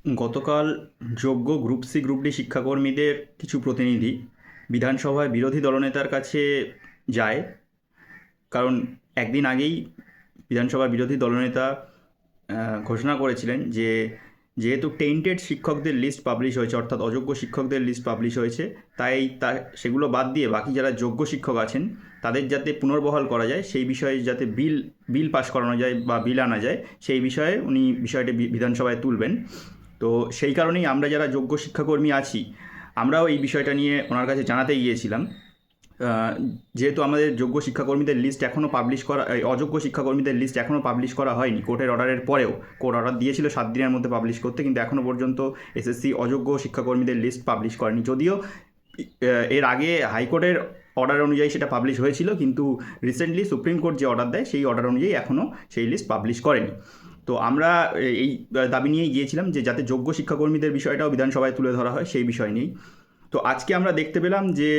গতকাল যোগ্য group C group D শিক্ষাকর্মীদের কিছু প্রতিনিধি বিধানসভায় বিরোধী দলনেতার কাছে যায়। কারণ একদিন আগেই বিধানসভার বিরোধী দলনেতা ঘোষণা করেছিলেন যে যেহেতু টেন্টেড শিক্ষকদের লিস্ট পাবলিশ হয়েছে, অর্থাৎ অযোগ্য শিক্ষকদের লিস্ট পাবলিশ হয়েছে, তাই সেগুলো বাদ দিয়ে বাকি যারা যোগ্য শিক্ষক আছেন তাদের যাতে পুনর্বহাল করা যায়, সেই বিষয়ে যাতে বিল পাস করানো যায় বা বিল আনা যায়, সেই বিষয়ে উনি বিষয়টি বিধানসভায় তুলবেন। তো সেই কারণেই আমরা যারা যোগ্য শিক্ষাকর্মী আছি, আমরাও এই বিষয়টা নিয়ে ওনার কাছে জানাতে গিয়েছিলাম। যেহেতু আমাদের যোগ্য শিক্ষাকর্মীদের লিস্ট এখনও পাবলিশ করা, অযোগ্য শিক্ষাকর্মীদের লিস্ট এখনও পাবলিশ করা হয়নি। কোর্টের অর্ডারের পরেও কোর্ট অর্ডার দিয়েছিল 7 দিনের মধ্যে পাবলিশ করতে, কিন্তু এখনও পর্যন্ত এসএসসি অযোগ্য শিক্ষাকর্মীদের লিস্ট পাবলিশ করেনি। যদিও এর আগে হাইকোর্টের অর্ডার অনুযায়ী সেটা পাবলিশ হয়েছিল, কিন্তু রিসেন্টলি সুপ্রিম কোর্ট যে অর্ডার দেয় সেই অর্ডার অনুযায়ী এখনও সেই লিস্ট পাবলিশ করেনি। তো আমরা এই দাবি নিয়েই গিয়েছিলাম যে যাতে যোগ্য শিক্ষাকর্মীদের বিষয়টাও বিধানসভায় তুলে ধরা হয়, সেই বিষয় নিয়েই। তো আজকে আমরা দেখতে পেলাম যে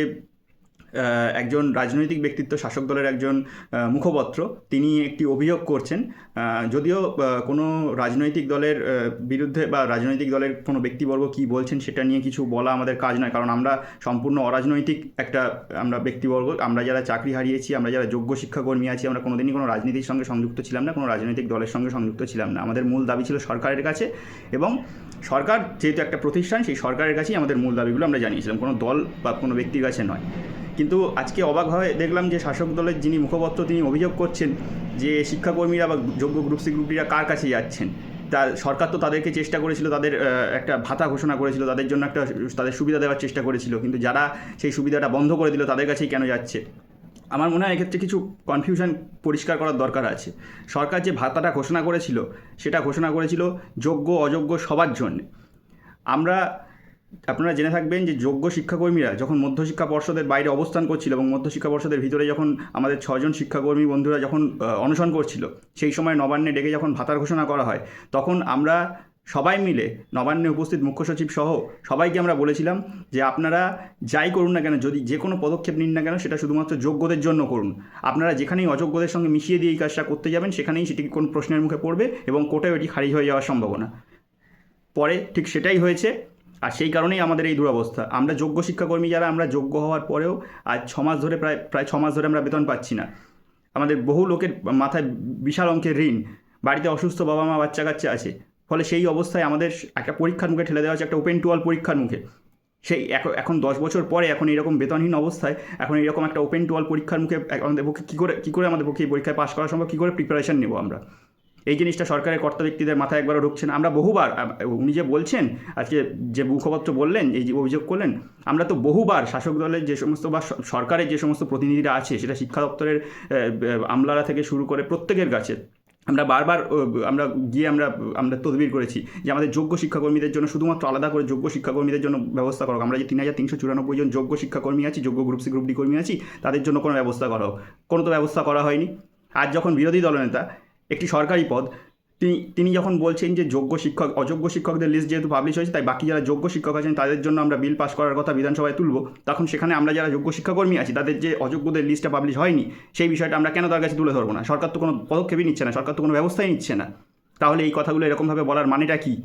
একজন রাজনৈতিক ব্যক্তিত্ব, শাসক দলের একজন মুখপত্র, তিনি একটি অভিযোগ করছেন। যদিও কোনো রাজনৈতিক দলের বিরুদ্ধে বা রাজনৈতিক দলের কোনো ব্যক্তিবর্গ কী বলছেন সেটা নিয়ে কিছু বলা আমাদের কাজ নয়, কারণ আমরা সম্পূর্ণ অরাজনৈতিক আমরা ব্যক্তিবর্গ। আমরা যারা চাকরি হারিয়েছি, আমরা যারা যোগ্য শিক্ষাকর্মী আছি, আমরা কোনোদিনই কোনো রাজনীতির সঙ্গে সংযুক্ত ছিলাম না, কোনো রাজনৈতিক দলের সঙ্গে সংযুক্ত ছিলাম না। আমাদের মূল দাবি ছিল সরকারের কাছে, এবং সরকার যেহেতু একটা প্রতিষ্ঠান, সেই সরকারের কাছেই আমাদের মূল দাবিগুলো আমরা জানিয়েছিলাম, কোনো দল বা কোনো ব্যক্তির কাছে নয়। কিন্তু আজকে অবাক হয়ে দেখলাম যে শাসক দলের যিনি মুখপত্র, তিনি অভিযোগ করছেন যে শিক্ষাকর্মীরা বা যোগ্য গ্রুপ সি গ্রুপ ডিরা কার কাছে যাচ্ছেন। সরকার তো তাদেরকে চেষ্টা করেছিল, তাদের একটা ভাতা ঘোষণা করেছিল, তাদের জন্য একটা তাদের সুবিধা দেওয়ার চেষ্টা করেছিল, কিন্তু যারা সেই সুবিধাটা বন্ধ করে দিল তাদের কাছেই কেন যাচ্ছে। আমার মনে হয় এক্ষেত্রে কিছু কনফিউশন পরিষ্কার করার দরকার আছে। সরকার যে ভাতাটা ঘোষণা করেছিল, সেটা ঘোষণা করেছিল যোগ্য অযোগ্য সবার জন্য। আপনারা জেনে থাকবেন যে যোগ্য শিক্ষাকর্মীরা যখন মধ্যশিক্ষা পর্ষদের বাইরে অবস্থান করছিল এবং মধ্যশিক্ষা পর্ষদের ভিতরে যখন আমাদের 6 জন শিক্ষাকর্মী বন্ধুরা যখন অনশন করছিল, সেই সময় নবান্নে ডেকে যখন ভাতার ঘোষণা করা হয়, তখন আমরা সবাই মিলে, নবান্নে উপস্থিত মুখ্য সচিব সহ সবাইকে আমরা বলেছিলাম যে আপনারা যাই করুন না কেন, যদি যে কোনো পদক্ষেপ নিন না কেন, সেটা শুধুমাত্র যোগ্যদের জন্য করুন। আপনারা যেখানেই অযোগ্যদের সঙ্গে মিশিয়ে দিয়ে এই কাজটা করতে যাবেন, সেখানেই সেটি কোন প্রশ্নের মুখে পড়বে এবং কোর্টেও এটি খারিজ হয়ে যাওয়ার সম্ভাবনা। পরে ঠিক সেটাই হয়েছে, আর সেই কারণেই আমাদের এই দুরবস্থা। আমরা যোগ্য শিক্ষাকর্মী যারা, আমরা যোগ্য হওয়ার পরেও আজ 6 মাস ধরে, প্রায় 6 মাস ধরে আমরা বেতন পাচ্ছি না। আমাদের বহু লোকের মাথায় বিশাল অঙ্কের ঋণ, বাড়িতে অসুস্থ বাবা মা বাচ্চা কাচ্চা আছে। ফলে সেই অবস্থায় আমাদের একটা পরীক্ষার মুখে ঠেলে দেওয়া হচ্ছে, একটা ওপেন টু অল পরীক্ষার মুখে। সেই এখন 10 বছর পরে এখন এইরকম বেতনহীন অবস্থায়, এখন এইরকম একটা ওপেন টু অল পরীক্ষার মুখে আমাদের পক্ষে কী করে আমাদের পক্ষে এই পরীক্ষায় পাশ করা সম্ভব, কী করে প্রিপারেশন নেব আমরা? এই জিনিসটা সরকারের কর্তা ব্যক্তিদের মাথায় একবারও ঢুকছে না। আমরা বহুবার, উনি যে বলছেন আজকে, যে মুখপত্র বললেন, এই যে অভিযোগ করলেন, আমরা তো বহুবার শাসক দলের যে সমস্ত বা সরকারের যে সমস্ত প্রতিনিধিরা আছে, সেটা শিক্ষা দপ্তরের আমলারা থেকে শুরু করে প্রত্যেকের কাছে আমরা বারবার আমরা তদবির করেছি যে আমাদের যোগ্য শিক্ষাকর্মীদের জন্য শুধুমাত্র আলাদা করে যোগ্য শিক্ষাকর্মীদের জন্য ব্যবস্থা করো। আমরা যে 3394 জন যোগ্য শিক্ষাকর্মী আছি, যোগ্য গ্রুপ সি গ্রুপ ডি কর্মী আছি, তাদের জন্য কোনো ব্যবস্থা করো। কোনো তো ব্যবস্থা করা হয়নি। আজ যখন বিরোধী দলনেতা, একটি সরকারি পদ, তিনি যখন বলছেন যে অযোগ্য শিক্ষকদের লিস্ট যেহেতু পাবলিশ হয়েছে, তাই বাকি যারা যোগ্য শিক্ষক আছেন তাদের জন্য আমরা বিল পাস করার কথা বিধানসভায় তুলব, তখন সেখানে আমরা যারা যোগ্য শিক্ষাকর্মী আছি, তাদের যে অযোগ্যদের লিস্টটা পাবলিশ হয়নি, সেই বিষয়টা আমরা কেন তার কাছে তুলে ধরবো না? সরকার তো কোনো পদক্ষেপই নিচ্ছে না, সরকার তো কোনো ব্যবস্থাই নিচ্ছে না। তাহলে এই কথাগুলো এরকমভাবে বলার মানেটা কী?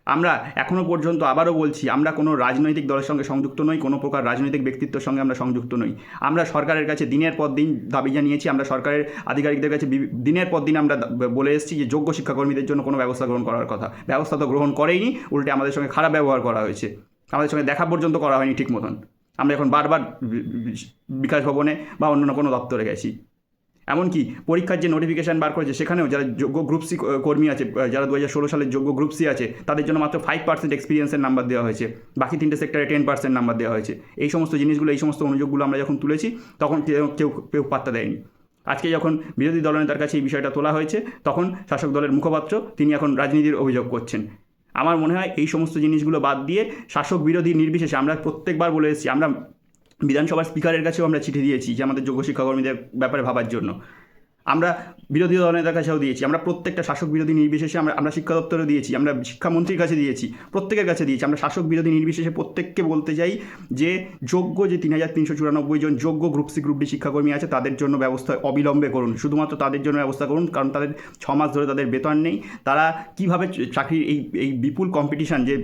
আমরা এখনও পর্যন্ত আবারও বলছি, আমরা কোনো রাজনৈতিক দলের সঙ্গে সংযুক্ত নই, কোনো প্রকার রাজনৈতিক ব্যক্তিত্বের সঙ্গে আমরা সংযুক্ত নই। আমরা সরকারের কাছে দিনের পর দিন দাবি জানিয়েছি, আমরা সরকারের আধিকারিকদের কাছে দিনের পর দিন আমরা বলে এসেছি যে যোগ্য শিক্ষাকর্মীদের জন্য কোনো ব্যবস্থা গ্রহণ করার কথা। ব্যবস্থা তো গ্রহণ করেইনি, উল্টে আমাদের সঙ্গে খারাপ ব্যবহার করা হয়েছে, আমাদের সঙ্গে দেখা পর্যন্ত করা হয়নি ঠিক মতন। আমরা এখন বারবার বিকাশ ভবনে বা অন্য কোনো দপ্তরে গেছি। এমনকি পরীক্ষার যে নোটিফিকেশান বার করেছে, সেখানেও যারা যোগ্য গ্রুপ সি কর্মী আছে, যারা 2016 সালের যোগ্য গ্রুপ সি আছে, তাদের জন্য মাত্র 5% এক্সপিরিয়েন্সের নাম্বার দেওয়া হয়েছে, বাকি 3টে সেক্টরে 10% নাম্বার দেওয়া হয়েছে। এই সমস্ত জিনিসগুলো, এই সমস্ত অনুযোগগুলো আমরা যখন তুলেছি, তখন কেউ পাত্তা দেয়নি। আজকে যখন বিরোধী দলনেতার কাছে এই বিষয়টা তোলা হয়েছে, তখন শাসক দলের মুখপাত্র তিনি এখন রাজনীতির অভিযোগ করছেন। আমার মনে হয় এই সমস্ত জিনিসগুলো বাদ দিয়ে শাসক বিরোধী নির্বিশেষে, আমরা প্রত্যেকবার বলে এসেছি, আমরা বিধানসভার স্পিকারের কাছেও আমরা চিঠি দিয়েছি যে আমাদের যোগ্য শিক্ষাকর্মীদের ব্যাপারে ভাবার জন্য। আমরা বিরোধী দলনেতার কাছেও দিয়েছি, আমরা প্রত্যেকটা শাসক বিরোধী নির্বিশেষে আমরা শিক্ষা দপ্তরে দিয়েছি, আমরা শিক্ষামন্ত্রীর কাছে দিয়েছি, প্রত্যেকের কাছে দিয়েছি। আমরা শাসক বিরোধী নির্বিশেষে প্রত্যেককে বলতে চাই যে যোগ্য যে 3,394 জন যোগ্য গ্রুপ সি গ্রুপ ডি শিক্ষাকর্মী আছে তাদের জন্য ব্যবস্থা অবিলম্বে করুন, শুধুমাত্র তাদের জন্য ব্যবস্থা করুন, কারণ তাদের 6 মাস ধরে তাদের বেতন নেই। তারা কীভাবে চাকরির এই বিপুল কম্পিটিশান, যে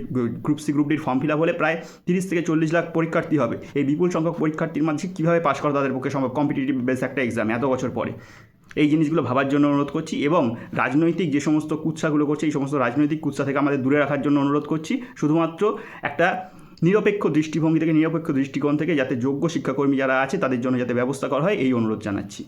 গ্রুপ সি গ্রুপ ডির ফর্ম ফিল আপ হলে প্রায় 30 থেকে 40 লাখ পরীক্ষার্থী হবে, এই বিপুল সংখ্যক পরীক্ষার্থীর মাঝে কীভাবে পাশ করা তাদের পক্ষে সম্ভব কম্পিটিটিভ বেস একটা এক্সাম এত বছর পরে। এই জিনিসগুলো ভাবার জন্য অনুরোধ করছি, এবং রাজনৈতিক যে সমস্ত কুৎসাগুলো করছে এই সমস্ত রাজনৈতিক কুৎসা থেকে আমাদের দূরে রাখার জন্য অনুরোধ করছি, শুধুমাত্র একটা নিরপেক্ষ দৃষ্টিভঙ্গি থেকে, নিরপেক্ষ দৃষ্টিকোণ থেকে যাতে যোগ্য শিক্ষাকর্মী যারা আছে তাদের জন্য যাতে ব্যবস্থা করা হয় এই অনুরোধ জানাচ্ছি।